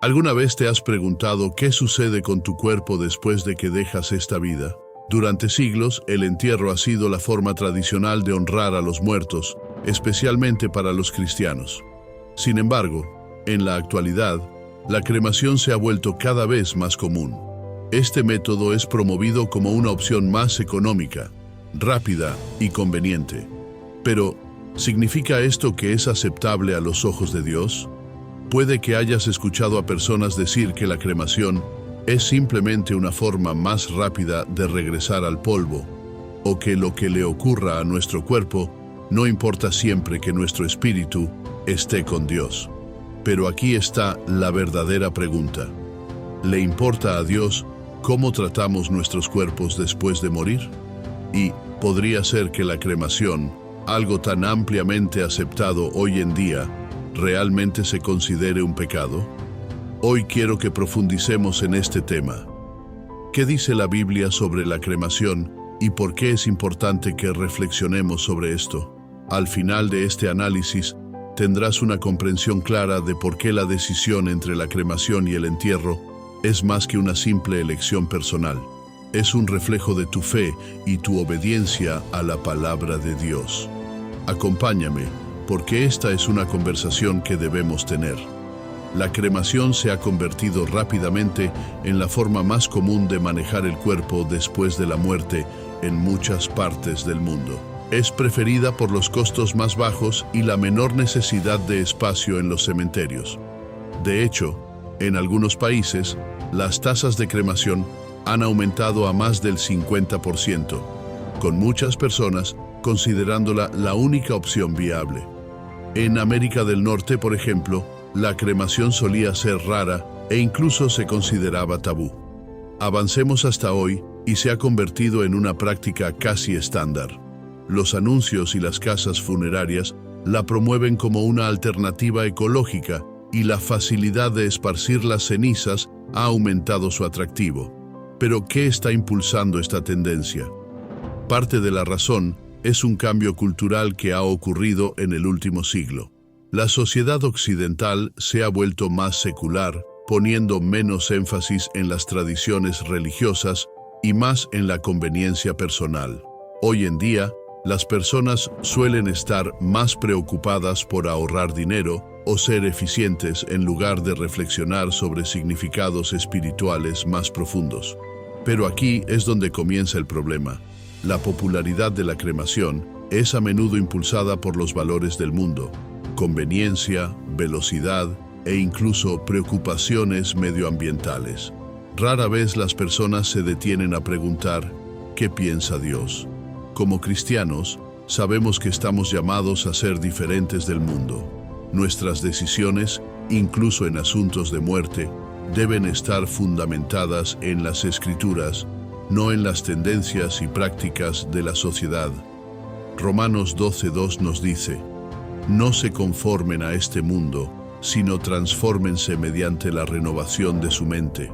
¿Alguna vez te has preguntado qué sucede con tu cuerpo después de que dejas esta vida? Durante siglos, el entierro ha sido la forma tradicional de honrar a los muertos, especialmente para los cristianos. Sin embargo, en la actualidad, la cremación se ha vuelto cada vez más común. Este método es promovido como una opción más económica, rápida y conveniente. Pero, ¿significa esto que es aceptable a los ojos de Dios? Puede que hayas escuchado a personas decir que la cremación es simplemente una forma más rápida de regresar al polvo, o que lo que le ocurra a nuestro cuerpo no importa siempre que nuestro espíritu esté con Dios. Pero aquí está la verdadera pregunta. ¿Le importa a Dios cómo tratamos nuestros cuerpos después de morir? Y podría ser que la cremación, algo tan ampliamente aceptado hoy en día, realmente se considere un pecado. Hoy quiero que profundicemos en este tema. ¿Qué dice la Biblia sobre la cremación y por qué es importante que reflexionemos sobre esto? Al final de este análisis, tendrás una comprensión clara de por qué la decisión entre la cremación y el entierro es más que una simple elección personal. Es un reflejo de tu fe y tu obediencia a la palabra de Dios. Acompáñame, porque esta es una conversación que debemos tener. La cremación se ha convertido rápidamente en la forma más común de manejar el cuerpo después de la muerte en muchas partes del mundo. Es preferida por los costos más bajos y la menor necesidad de espacio en los cementerios. De hecho, en algunos países, las tasas de cremación han aumentado a más del 50%, con muchas personas considerándola la única opción viable. En América del Norte, por ejemplo, la cremación solía ser rara e incluso se consideraba tabú. Avancemos hasta hoy y se ha convertido en una práctica casi estándar. Los anuncios y las casas funerarias la promueven como una alternativa ecológica y la facilidad de esparcir las cenizas ha aumentado su atractivo. Pero, ¿qué está impulsando esta tendencia? Parte de la razón es un cambio cultural que ha ocurrido en el último siglo. La sociedad occidental se ha vuelto más secular, poniendo menos énfasis en las tradiciones religiosas y más en la conveniencia personal. Hoy en día, las personas suelen estar más preocupadas por ahorrar dinero o ser eficientes en lugar de reflexionar sobre significados espirituales más profundos. Pero aquí es donde comienza el problema. La popularidad de la cremación es a menudo impulsada por los valores del mundo: conveniencia, velocidad e incluso preocupaciones medioambientales. Rara vez las personas se detienen a preguntar, ¿qué piensa Dios? Como cristianos, sabemos que estamos llamados a ser diferentes del mundo. Nuestras decisiones, incluso en asuntos de muerte, deben estar fundamentadas en las Escrituras, no en las tendencias y prácticas de la sociedad. Romanos 12:2 nos dice: no se conformen a este mundo, sino transfórmense mediante la renovación de su mente.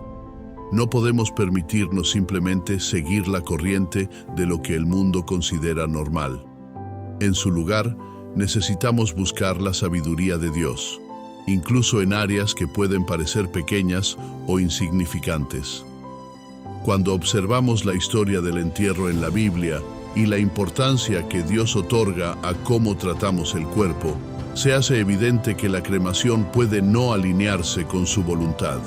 No podemos permitirnos simplemente seguir la corriente de lo que el mundo considera normal. En su lugar, necesitamos buscar la sabiduría de Dios, incluso en áreas que pueden parecer pequeñas o insignificantes. Cuando observamos la historia del entierro en la Biblia y la importancia que Dios otorga a cómo tratamos el cuerpo, se hace evidente que la cremación puede no alinearse con su voluntad.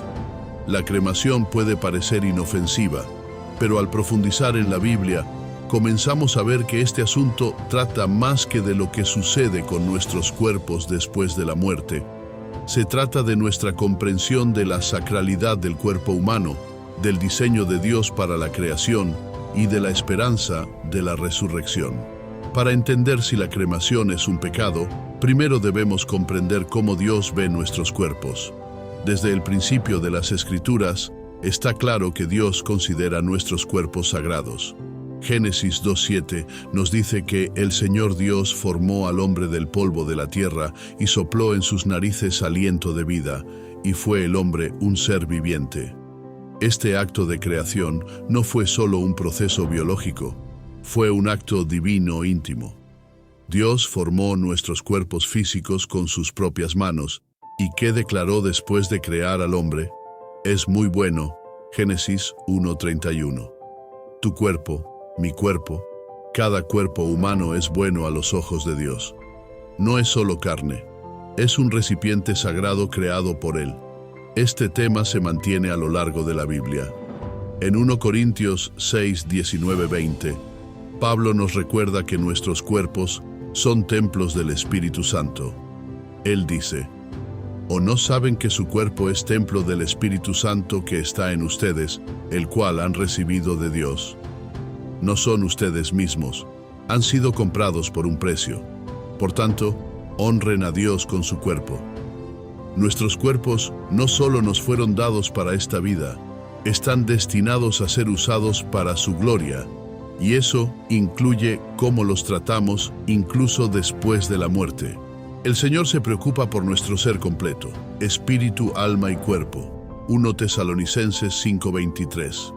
La cremación puede parecer inofensiva, pero al profundizar en la Biblia, comenzamos a ver que este asunto trata más que de lo que sucede con nuestros cuerpos después de la muerte. Se trata de nuestra comprensión de la sacralidad del cuerpo humano, del diseño de Dios para la creación y de la esperanza de la resurrección. Para entender si la cremación es un pecado, primero debemos comprender cómo Dios ve nuestros cuerpos. Desde el principio de las Escrituras, está claro que Dios considera nuestros cuerpos sagrados. Génesis 2:7 nos dice que el Señor Dios formó al hombre del polvo de la tierra y sopló en sus narices aliento de vida, y fue el hombre un ser viviente. Este acto de creación no fue solo un proceso biológico, fue un acto divino íntimo. Dios formó nuestros cuerpos físicos con sus propias manos, ¿Y qué declaró después de crear al hombre? Es muy bueno. Génesis 1:31. Tu cuerpo, mi cuerpo, cada cuerpo humano es bueno a los ojos de Dios. No es solo carne, es un recipiente sagrado creado por Él. Este tema se mantiene a lo largo de la Biblia. En 1 Corintios 6, 19, 20, Pablo nos recuerda que nuestros cuerpos son templos del Espíritu Santo. Él dice, ¿o no saben que su cuerpo es templo del Espíritu Santo que está en ustedes, el cual han recibido de Dios? No son ustedes mismos, han sido comprados por un precio. Por tanto, honren a Dios con su cuerpo. Nuestros cuerpos no solo nos fueron dados para esta vida, están destinados a ser usados para su gloria, y eso incluye cómo los tratamos incluso después de la muerte. El Señor se preocupa por nuestro ser completo, espíritu, alma y cuerpo. 1 Tesalonicenses 5:23.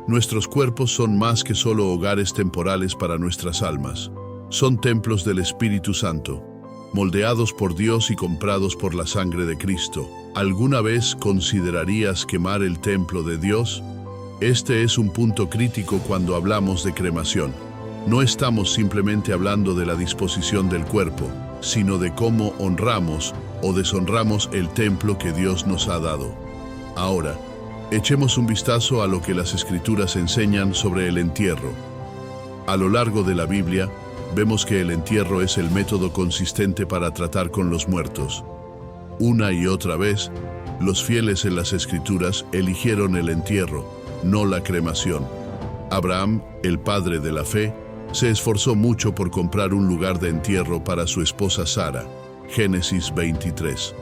Nuestros cuerpos son más que solo hogares temporales para nuestras almas. Son templos del Espíritu Santo, moldeados por Dios y comprados por la sangre de Cristo. ¿Alguna vez considerarías quemar el templo de Dios? Este es un punto crítico cuando hablamos de cremación. No estamos simplemente hablando de la disposición del cuerpo, sino de cómo honramos o deshonramos el templo que Dios nos ha dado. Ahora, echemos un vistazo a lo que las Escrituras enseñan sobre el entierro. A lo largo de la Biblia, vemos que el entierro es el método consistente para tratar con los muertos. Una y otra vez, los fieles en las Escrituras eligieron el entierro, no la cremación. Abraham, el padre de la fe, se esforzó mucho por comprar un lugar de entierro para su esposa Sara. Génesis 23.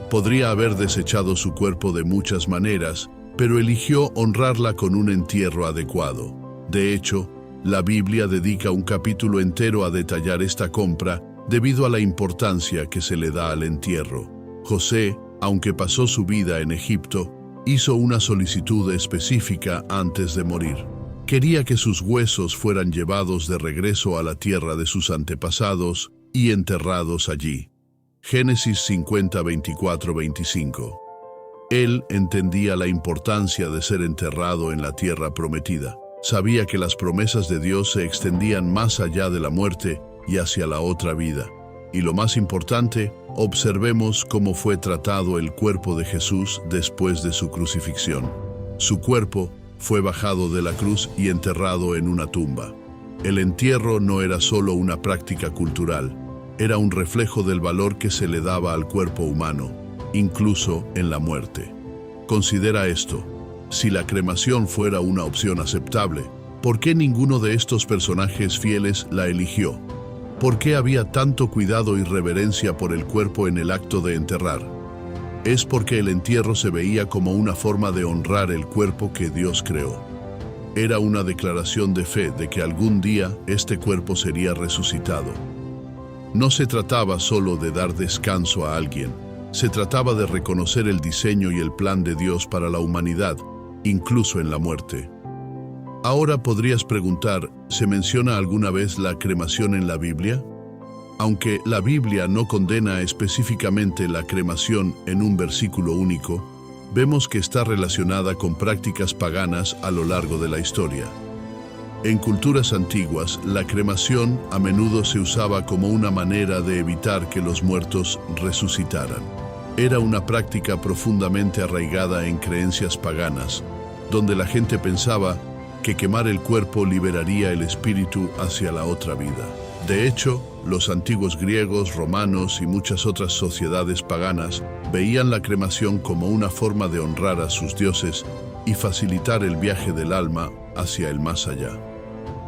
Podría haber desechado su cuerpo de muchas maneras, pero eligió honrarla con un entierro adecuado. De hecho, la Biblia dedica un capítulo entero a detallar esta compra debido a la importancia que se le da al entierro. José, aunque pasó su vida en Egipto, hizo una solicitud específica antes de morir. Quería que sus huesos fueran llevados de regreso a la tierra de sus antepasados y enterrados allí. Génesis 50, 24, 25. Él entendía la importancia de ser enterrado en la tierra prometida. Sabía que las promesas de Dios se extendían más allá de la muerte y hacia la otra vida. Y lo más importante, observemos cómo fue tratado el cuerpo de Jesús después de su crucifixión. Su cuerpo fue bajado de la cruz y enterrado en una tumba. El entierro no era solo una práctica cultural, era un reflejo del valor que se le daba al cuerpo humano, incluso en la muerte. Considera esto. Si la cremación fuera una opción aceptable, ¿por qué ninguno de estos personajes fieles la eligió? ¿Por qué había tanto cuidado y reverencia por el cuerpo en el acto de enterrar? Es porque el entierro se veía como una forma de honrar el cuerpo que Dios creó. Era una declaración de fe de que algún día este cuerpo sería resucitado. No se trataba solo de dar descanso a alguien, se trataba de reconocer el diseño y el plan de Dios para la humanidad, incluso en la muerte. Ahora podrías preguntar, ¿se menciona alguna vez la cremación en la Biblia? Aunque la Biblia no condena específicamente la cremación en un versículo único, vemos que está relacionada con prácticas paganas a lo largo de la historia. En culturas antiguas, la cremación a menudo se usaba como una manera de evitar que los muertos resucitaran. Era una práctica profundamente arraigada en creencias paganas, donde la gente pensaba que quemar el cuerpo liberaría el espíritu hacia la otra vida. De hecho, los antiguos griegos, romanos y muchas otras sociedades paganas veían la cremación como una forma de honrar a sus dioses y facilitar el viaje del alma hacia el más allá.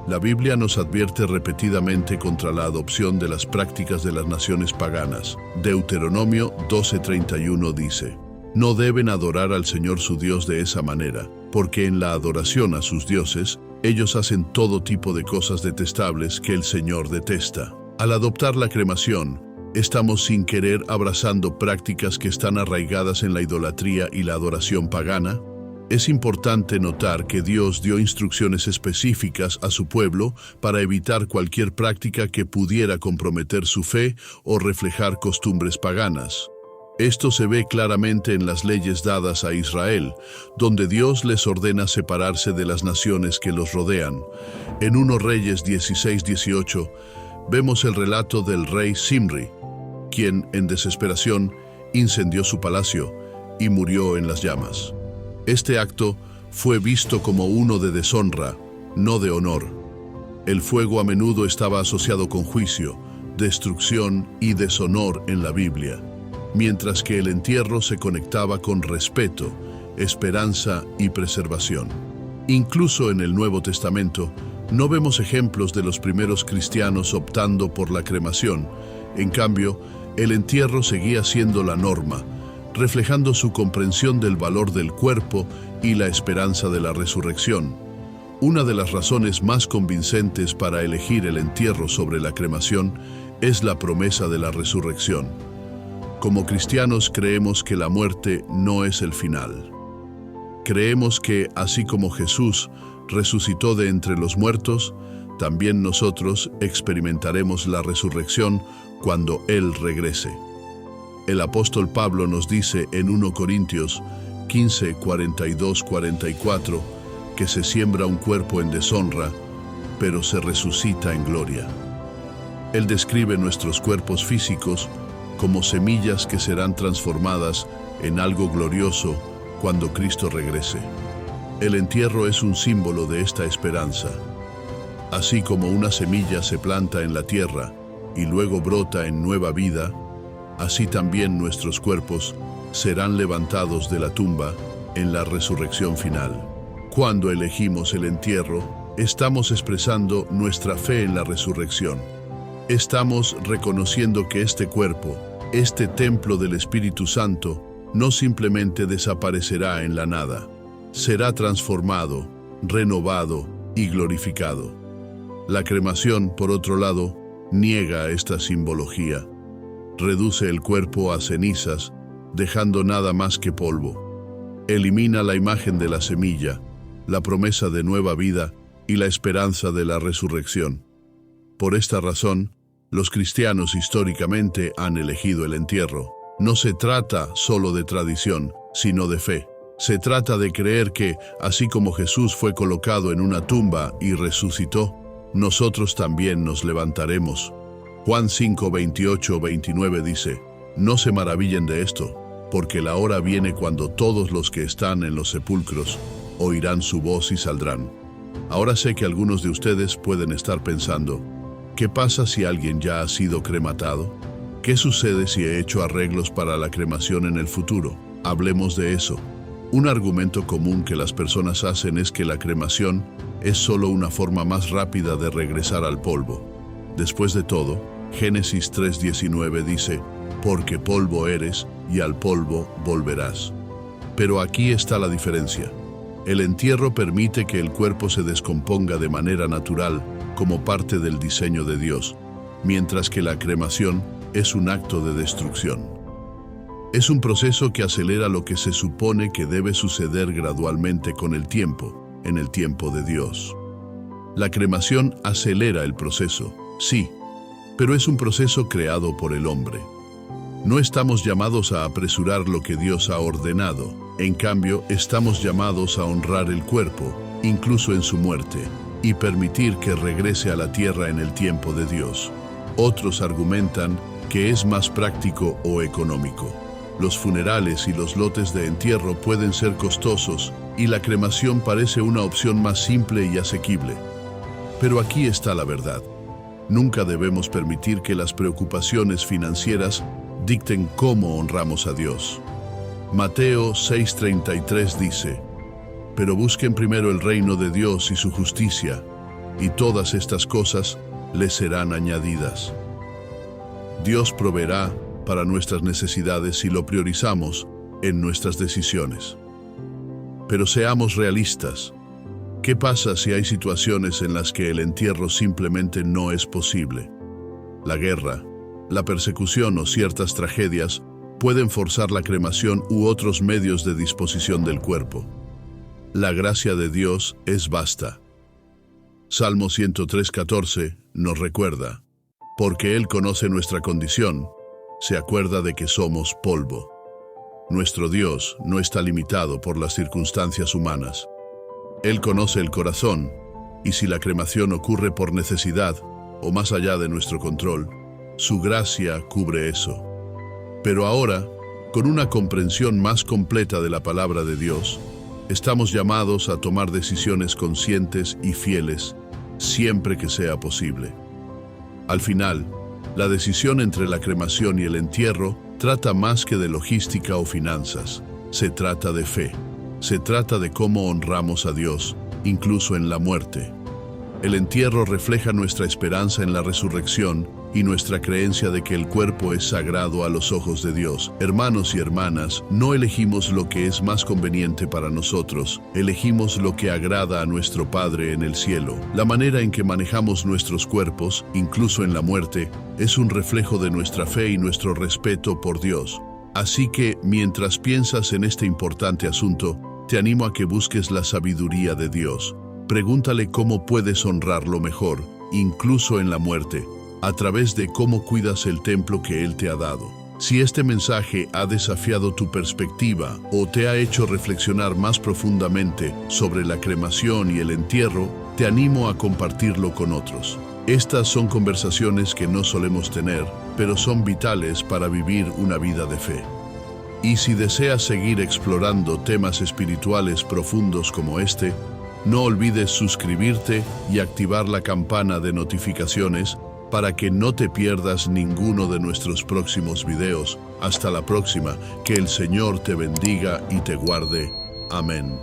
La Biblia nos advierte repetidamente contra la adopción de las prácticas de las naciones paganas. Deuteronomio 12:31 dice: No deben adorar al Señor su Dios de esa manera, porque en la adoración a sus dioses, ellos hacen todo tipo de cosas detestables que el Señor detesta. Al adoptar la cremación, estamos sin querer abrazando prácticas que están arraigadas en la idolatría y la adoración pagana. Es importante notar que Dios dio instrucciones específicas a su pueblo para evitar cualquier práctica que pudiera comprometer su fe o reflejar costumbres paganas. Esto se ve claramente en las leyes dadas a Israel, donde Dios les ordena separarse de las naciones que los rodean. En 1 Reyes 16-18 vemos el relato del rey Zimri, quien, en desesperación, incendió su palacio y murió en las llamas. Este acto fue visto como uno de deshonra, no de honor. El fuego a menudo estaba asociado con juicio, destrucción y deshonor en la Biblia, mientras que el entierro se conectaba con respeto, esperanza y preservación. Incluso en el Nuevo Testamento, no vemos ejemplos de los primeros cristianos optando por la cremación. En cambio, el entierro seguía siendo la norma, reflejando su comprensión del valor del cuerpo y la esperanza de la resurrección. Una de las razones más convincentes para elegir el entierro sobre la cremación es la promesa de la resurrección. Como cristianos creemos que la muerte no es el final. Creemos que, así como Jesús resucitó de entre los muertos, también nosotros experimentaremos la resurrección cuando Él regrese. El apóstol Pablo nos dice en 1 Corintios 15, 42-44 que se siembra un cuerpo en deshonra, pero se resucita en gloria. Él describe nuestros cuerpos físicos como semillas que serán transformadas en algo glorioso cuando Cristo regrese. El entierro es un símbolo de esta esperanza. Así como una semilla se planta en la tierra y luego brota en nueva vida, así también nuestros cuerpos serán levantados de la tumba en la resurrección final. Cuando elegimos el entierro, estamos expresando nuestra fe en la resurrección. Estamos reconociendo que este cuerpo, este templo del Espíritu Santo, no simplemente desaparecerá en la nada. Será transformado, renovado y glorificado. La cremación, por otro lado, niega esta simbología. Reduce el cuerpo a cenizas, dejando nada más que polvo. Elimina la imagen de la semilla, la promesa de nueva vida y la esperanza de la resurrección. Por esta razón, los cristianos históricamente han elegido el entierro. No se trata solo de tradición, sino de fe. Se trata de creer que, así como Jesús fue colocado en una tumba y resucitó, nosotros también nos levantaremos. Juan 5, 28-29 dice: No se maravillen de esto, porque la hora viene cuando todos los que están en los sepulcros oirán su voz y saldrán. Ahora sé que algunos de ustedes pueden estar pensando: ¿qué pasa si alguien ya ha sido crematado? ¿Qué sucede si he hecho arreglos para la cremación en el futuro? Hablemos de eso. Un argumento común que las personas hacen es que la cremación es solo una forma más rápida de regresar al polvo. Después de todo, Génesis 3:19 dice: porque polvo eres y al polvo volverás. Pero aquí está la diferencia. El entierro permite que el cuerpo se descomponga de manera natural como parte del diseño de Dios, mientras que la cremación es un acto de destrucción. Es un proceso que acelera lo que se supone que debe suceder gradualmente con el tiempo, en el tiempo de Dios. La cremación acelera el proceso, sí, pero es un proceso creado por el hombre. No estamos llamados a apresurar lo que Dios ha ordenado. En cambio, estamos llamados a honrar el cuerpo, incluso en su muerte, y permitir que regrese a la tierra en el tiempo de Dios. Otros argumentan que es más práctico o económico. Los funerales y los lotes de entierro pueden ser costosos y la cremación parece una opción más simple y asequible. Pero aquí está la verdad. Nunca debemos permitir que las preocupaciones financieras dicten cómo honramos a Dios. Mateo 6:33 dice: pero busquen primero el reino de Dios y su justicia, y todas estas cosas les serán añadidas. Dios proveerá para nuestras necesidades si lo priorizamos en nuestras decisiones. Pero seamos realistas. ¿Qué pasa si hay situaciones en las que el entierro simplemente no es posible? La guerra, la persecución o ciertas tragedias pueden forzar la cremación u otros medios de disposición del cuerpo. La gracia de Dios es vasta. Salmo 103:14 nos recuerda: porque Él conoce nuestra condición, se acuerda de que somos polvo. Nuestro Dios no está limitado por las circunstancias humanas. Él conoce el corazón, y si la cremación ocurre por necesidad o más allá de nuestro control, su gracia cubre eso. Pero ahora, con una comprensión más completa de la palabra de Dios, estamos llamados a tomar decisiones conscientes y fieles, siempre que sea posible. Al final, la decisión entre la cremación y el entierro trata más que de logística o finanzas. Se trata de fe. Se trata de cómo honramos a Dios, incluso en la muerte. El entierro refleja nuestra esperanza en la resurrección y nuestra creencia de que el cuerpo es sagrado a los ojos de Dios. Hermanos y hermanas, no elegimos lo que es más conveniente para nosotros, elegimos lo que agrada a nuestro Padre en el cielo. La manera en que manejamos nuestros cuerpos, incluso en la muerte, es un reflejo de nuestra fe y nuestro respeto por Dios. Así que, mientras piensas en este importante asunto, te animo a que busques la sabiduría de Dios. Pregúntale cómo puedes honrarlo mejor, incluso en la muerte, a través de cómo cuidas el templo que Él te ha dado. Si este mensaje ha desafiado tu perspectiva o te ha hecho reflexionar más profundamente sobre la cremación y el entierro, te animo a compartirlo con otros. Estas son conversaciones que no solemos tener, pero son vitales para vivir una vida de fe. Y si deseas seguir explorando temas espirituales profundos como este, no olvides suscribirte y activar la campana de notificaciones para que no te pierdas ninguno de nuestros próximos videos. Hasta la próxima, que el Señor te bendiga y te guarde. Amén.